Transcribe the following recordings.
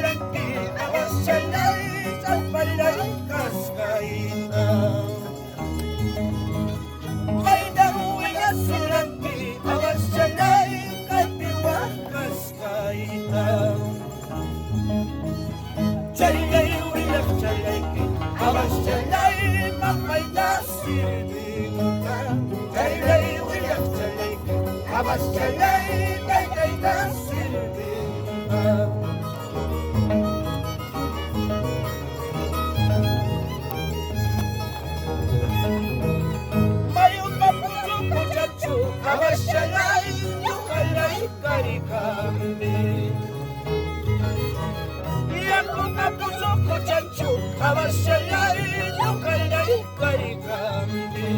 sulaki awasanay sa palangkas kaina. May daruwi na sulaki awasanay kapiwakas kaina. Chalay wilak chalay ki awasanay mamay nasibing ka. Chalay wilak chalay ki awasanay kay nasibing ka. Awasanay yukalay karikambi. Yaku kapuso ko chachu awasanay yukalay karikambi.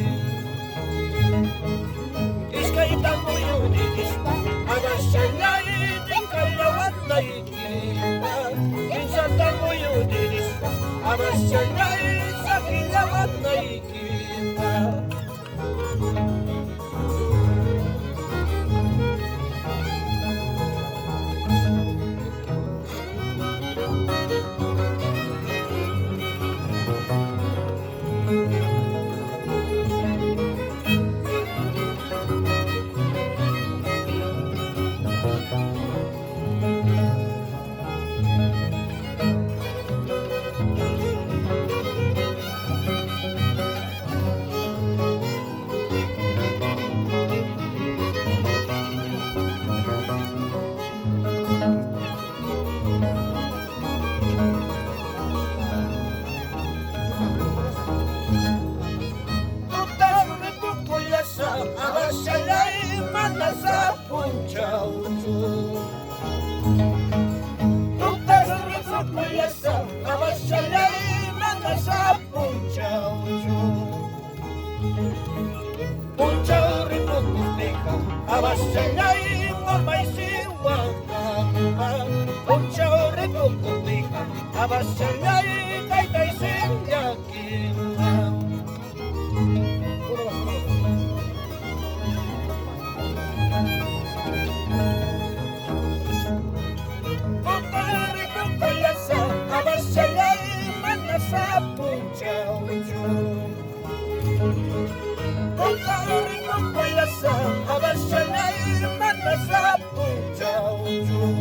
Iskay tango yun inispa awasanay di kalawat na ikita. Kinsa tango yun inispa awasanay sa kilawat na ikita. Awasanay manasa puncaw-caw. Tuktas-rikot mayasa awasanay manasa puncaw-caw. Puncaw-rikot mustika awasanay mamay siwakang. Puncaw-rikot mustika awasanay tay-tay sinyakin. Awasanay manasa puncaw-caw. Pagkarikot palasa awasanay manasa puncaw-caw.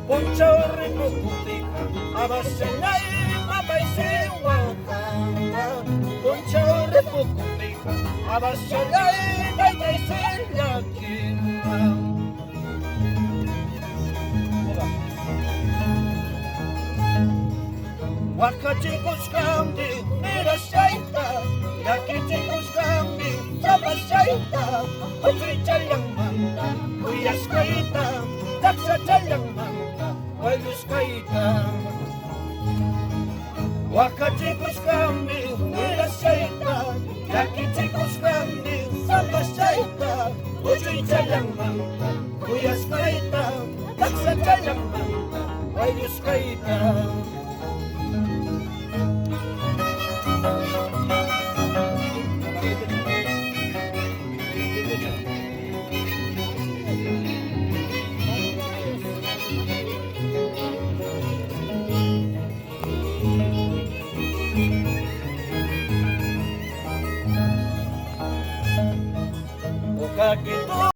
Puncaw-rikot mustika awasanay mamay siwakang. Puncaw-rikot mustika awasanay tay-tay sinyakin. Wakachikos kami nirasaita, yakikos kami sabasaita. Otoy chalang mangta, kuyas kaita, taksa chalang mangta, wayus kaita. Wakachikos kami nirasaita, yakikos kami sabasaita. Otoy chalang mangta, kuyas kaita, taksa chalang mangta, wayus kaita.